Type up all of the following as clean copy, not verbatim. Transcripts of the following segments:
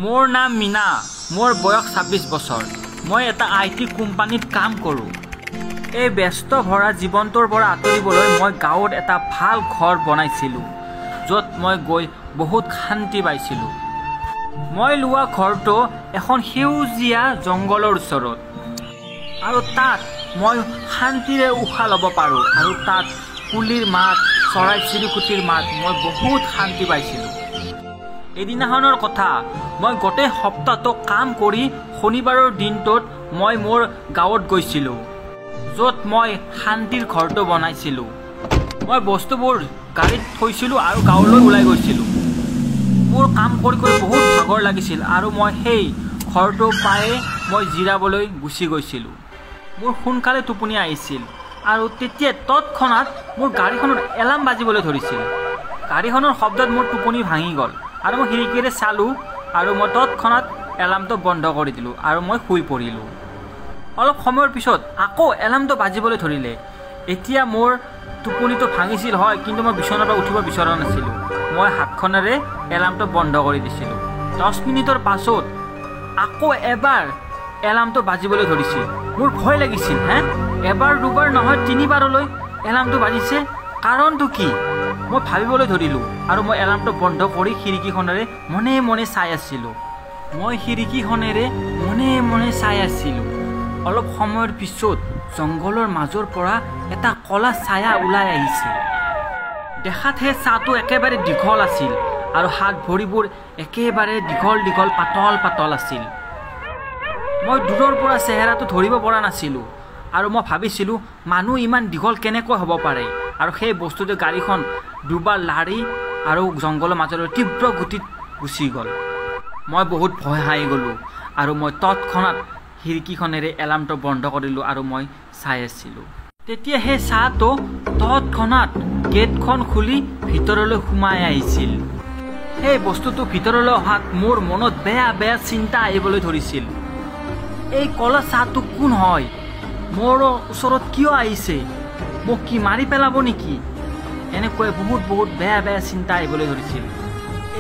মোৰ নাম মীনা। মোৰ বয়স 26 বছৰ। মই এটা IT কোম্পানীত কাম কৰোঁ। এই ব্যস্ত ভৰা জীৱনটোৰ পৰা আঁতৰিবলৈ মই গাঁৱত এটা ভাল ঘৰ বনাইছিলোঁ, য'ত মই গৈ বহুত শান্তি পাইছিলোঁ। মই লোৱা ঘৰটো এখন সেউজীয়া জংঘলৰ ওচৰত, আৰু তাত মই শান্তিৰে উশাহ ল'ব পাৰোঁ। আৰু তাত কুলিৰ মাত, চৰাই চিৰিকটিৰ মাত, মই বহুত শান্তি পাইছিলোঁ। এদিনাখনৰ কথা, মই গোটেই সপ্তাহটো কাম কৰি শনিবাৰৰ দিনটোত মই মোৰ গাঁৱত গৈছিলোঁ, য'ত মই শান্তিৰ ঘৰটো বনাইছিলোঁ। মই বস্তুবোৰ গাড়ীত থৈছিলোঁ আৰু গাঁৱলৈ ওলাই গৈছিলোঁ। মোৰ কাম কৰি বহুত ভাগৰ লাগিছিল আৰু মই সেই ঘৰটো পায়ে মই জিৰাবলৈ গুচি গৈছিলোঁ। মোৰ সোনকালে টোপনি আহিছিল আৰু তেতিয়া তৎক্ষণাত মোৰ গাড়ীখনত এলাৰ্ম বাজিবলৈ ধৰিছিল। গাড়ীখনৰ শব্দত মোৰ টোপনি ভাঙি গ'ল আৰু মই খিৰিকীৰে চালোঁ আৰু মই তৎক্ষণাত এলাৰ্মটো বন্ধ কৰি দিলোঁ আৰু মই শুই পৰিলোঁ। অলপ সময়ৰ পিছত আকৌ এলাৰ্মটো বাজিবলৈ ধৰিলে। এতিয়া মোৰ টোপনিটো ভাঙিছিল হয়, কিন্তু মই বিচনাৰ পৰা উঠিব বিচৰা নাছিলোঁ। মই হাতখনেৰে এলাৰ্মটো বন্ধ কৰি দিছিলোঁ। 10 মিনিটৰ পাছত আকৌ এবাৰ এলাৰ্মটো বাজিবলৈ ধৰিছিল। মোৰ ভয় লাগিছিল। এবাৰ দুবাৰ নহয় 3বাৰলৈ এলাৰ্মটো বাজিছে, কাৰণটো কি? মই ভাবিবলৈ ধৰিলোঁ আৰু মই এলাৰ্মটো বন্ধ কৰি খিৰিকীখনেৰে মনে মনে চাই আছিলোঁ। অলপ সময়ৰ পিছত জংঘলৰ মাজৰ পৰা এটা ক'লা ছায়া ওলাই আহিছে। দেখাত সেই ছাঁটো একেবাৰে দীঘল আছিল আৰু হাত ভৰিবোৰ একেবাৰে দীঘল দীঘল পাতল পাতল আছিল। মই দূৰৰ পৰা চেহেৰাটো ধৰিব পৰা নাছিলোঁ আৰু মই ভাবিছিলোঁ মানুহ ইমান দীঘল কেনেকৈ হ'ব পাৰে। আৰু সেই বস্তুটো গাড়ীখন দুবাৰ লাৰি আৰু জংঘলৰ মাজলৈ তীব্ৰ গতিত গুচি গ'ল। মই বহুত ভয় খাই গ'লোঁ আৰু মই তৎক্ষণাত খিৰিকীখনেৰে এলাৰ্মটো বন্ধ কৰিলোঁ আৰু মই চাই আছিলোঁ। তেতিয়া সেই ছাঁটো তৎক্ষণাত গেটখন খুলি ভিতৰলৈ সোমাই আহিছিল। সেই বস্তুটো ভিতৰলৈ অহাত মোৰ মনত বেয়া বেয়া চিন্তা আহিবলৈ ধৰিছিল। এই ক'লা ছাঁটো কোন হয়? মোৰ ওচৰত কিয় আহিছে? মোক কি মাৰি পেলাব নেকি? এনেকৈ বহুত বেয়া বেয়া চিন্তা আহিবলৈ ধৰিছিল।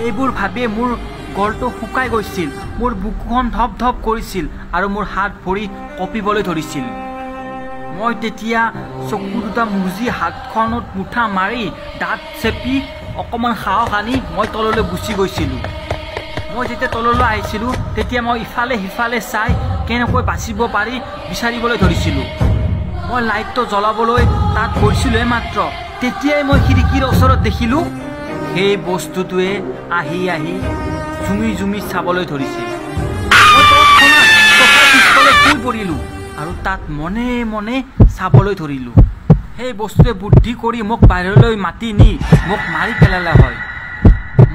এইবোৰ ভাবিয়ে মোৰ গলটো শুকাই গৈছিল, মোৰ বুকুখন ধপ ধপ কৰিছিল আৰু মোৰ হাত ভৰি কঁপিবলৈ ধৰিছিল। মই তেতিয়া চকু দুটা মুজি হাতখনত মুঠা মাৰি দাঁত চেপি অকণমান সাহস আনি মই তললৈ গুচি গৈছিলোঁ। মই যেতিয়া তললৈ আহিছিলোঁ তেতিয়া মই ইফালে সিফালে চাই কেনেকৈ বাচিব পাৰি বিচাৰিবলৈ ধৰিছিলোঁ। মই লাইটটো জ্বলাবলৈ তাত গৈছিলোঁ মাত্ৰ, তেতিয়াই মই খিৰিকীৰ ওচৰত দেখিলোঁ সেই বস্তুটোৱে আহি আহি জুমি জুমি চাবলৈ ধৰিছিল। মই তৎক্ষণাত চফাৰ পিছফালে শুই পৰিলোঁ আৰু তাত মনে মনে চাবলৈ ধৰিলোঁ। সেই বস্তুটোৱে বুদ্ধি কৰি মোক বাহিৰলৈ মাতি নি মোক মাৰি পেলালে হয়।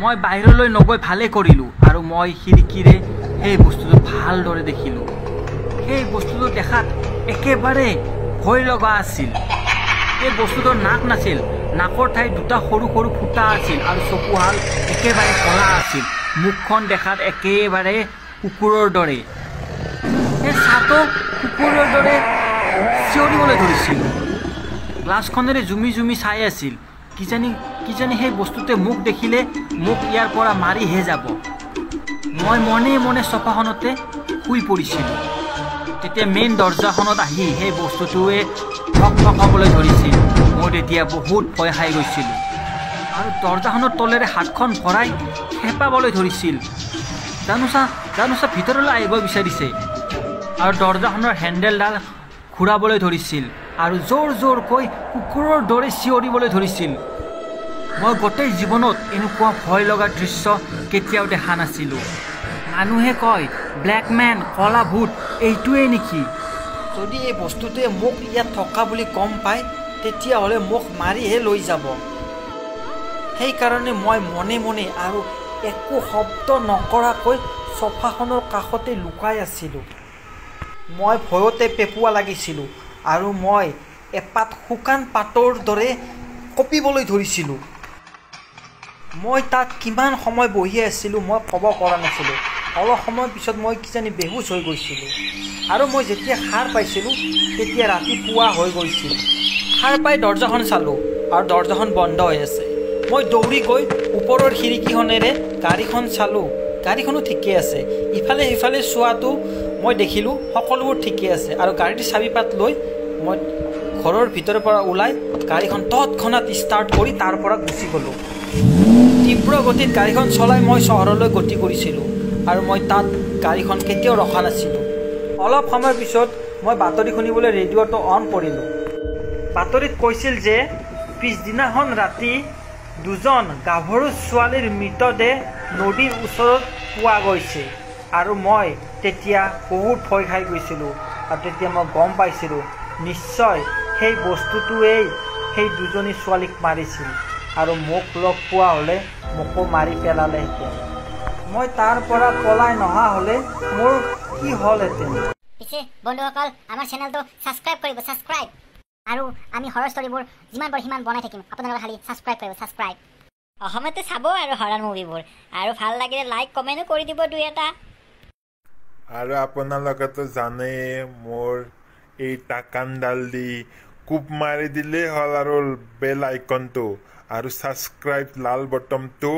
মই বাহিৰলৈ নগৈ ভালে কৰিলোঁ আৰু মই খিৰিকীৰে সেই বস্তুটো ভালদৰে দেখিলোঁ। সেই বস্তুটো দেখাত একেবাৰে ভয় লগা আছিল। এই বস্তুটোৰ নাক নাছিল, নাকৰ ঠাইত দুটা সৰু সৰু ফুটা আছিল আৰু চকুহাল একেবাৰে ক'লা আছিল। মুখখন দেখাত একেবাৰে কুকুৰৰ দৰে। সেই ছাঁটো কুকুৰৰ দৰে চিঞৰিবলৈ ধৰিছিল। গ্লাছখনেৰে জুমি জুমি চাই আছিল। কিজানি সেই বস্তুটোৱে মোক দেখিলে মোক ইয়াৰ পৰা মাৰিহে যাব। মই মনে মনে চফাখনতে শুই পৰিছিলোঁ। তেতিয়া মেইন দৰ্জাখনত আহি সেই বস্তুটোৱে ঠকঠকাবলৈ ধৰিছিল। মই তেতিয়া বহুত ভয় খাই গৈছিলোঁ আৰু দৰ্জাখনৰ তলেৰে হাতখন ভৰাই খেপাবলৈ ধৰিছিল। জানোচা ভিতৰলৈ আহিব বিচাৰিছে আৰু দৰ্জাখনৰ হেণ্ডেলডাল ঘূৰাবলৈ ধৰিছিল আৰু জোৰ জোৰকৈ কুকুৰৰ দৰে চিঞৰিবলৈ ধৰিছিল। মই গোটেই জীৱনত এনেকুৱা ভয় লগা দৃশ্য কেতিয়াও দেখা নাছিলোঁ। মানুহে কয় ব্লেকমেন, ক'লা ভূত, এইটোৱেই নেকি? যদি এই বস্তুটোৱে মোক ইয়াত থকা বুলি গম পায় তেতিয়াহ'লে মোক মাৰিহে লৈ যাব। সেইকাৰণে মই মনে মনে আৰু একো শব্দ নকৰাকৈ চফাখনৰ কাষতে লুকাই আছিলোঁ। মই ভয়তে পেঁপুৱা লাগিছিলোঁ আৰু মই এপাত শুকান পাতৰ দৰে কঁপিবলৈ ধৰিছিলোঁ। মই তাত কিমান সময় বহি আছিলোঁ মই ক'ব পৰা নাছিলোঁ। অলপ সময়ৰ পিছত মই কিজানি বেহুচ হৈ গৈছিলোঁ আৰু মই যেতিয়া সাৰ পাইছিলোঁ তেতিয়া ৰাতিপুৱা হৈ গৈছিল। সাৰ পাই দৰ্জাখন চালোঁ আৰু দৰ্জাখন বন্ধ হৈ আছে। মই দৌৰি গৈ ওপৰৰ খিৰিকীখনেৰে গাড়ীখন চালোঁ গাড়ীখনো ঠিকেই আছে। ইফালে সিফালে চোৱাটো মই দেখিলোঁ সকলোবোৰ ঠিকেই আছে আৰু গাড়ীৰ চাবিপাত লৈ মই ঘৰৰ ভিতৰৰ পৰা ওলাই গাড়ীখন তৎক্ষণাত ষ্টাৰ্ট কৰি তাৰ পৰা গুচি গ'লোঁ। তীব্ৰ গতিত গাড়ীখন চলাই মই চহৰলৈ গতি কৰিছিলোঁ আৰু মই তাত গাড়ীখন কেতিয়াও ৰখা নাছিলোঁ। অলপ সময়ৰ পিছত মই বাতৰি শুনিবলৈ ৰেডিঅ'টো অন কৰিলোঁ। বাতৰিত কৈছিল যে পিছদিনাখন ৰাতি দুজন গাভৰু ছোৱালীৰ মৃতদেহ নদীৰ ওচৰত পোৱা গৈছে আৰু মই তেতিয়া বহুত ভয় খাই গৈছিলোঁ আৰু তেতিয়া মই গম পাইছিলোঁ নিশ্চয় সেই বস্তুটোৱেই সেই দুজনী ছোৱালীক মাৰিছিল আৰু মোক লগ পোৱা হ'লে মোকো মাৰি পেলালেহেঁতেন। মই তাৰ পৰা পলাই নহা হ'লে মোৰ কি হ'লহেঁতেন। পিছে বন্ধুসকল আমাৰ চেনেলটো ছাবস্ক্ৰাইব কৰিব, ছাবস্ক্ৰাইব, আৰু আমি হৰৰ ষ্টৰিবোৰ যিমান পাৰোঁ সিমান বনাই থাকিম। আপোনালোকে খালি ছাবস্ক্ৰাইব কৰিব, ছাবস্ক্ৰাইব। অসমতে চাব আৰু হৰৰ মুভিবোৰ, আৰু ভাল লাগিলে লাইক কমেণ্টো কৰি দিব দুই এটা। আৰু আপোনালোকেতো জানে মোৰ এই টাকানডাল দি কোপ মাৰি দিলেই হ'ল আৰু বেল আইকনটো আৰু ছাবস্ক্ৰাইব লাল বটমটো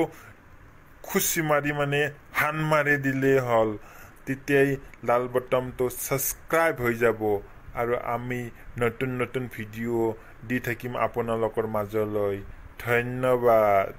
খুচি মাৰি মানে হান মাৰি দিলেই হ'ল, তেতিয়াই লাল বটমটো ছাবস্ক্ৰাইব হৈ যাব আৰু আমি নতুন নতুন ভিডিঅ' দি থাকিম আপোনালোকৰ মাজলৈ। ধন্যবাদ।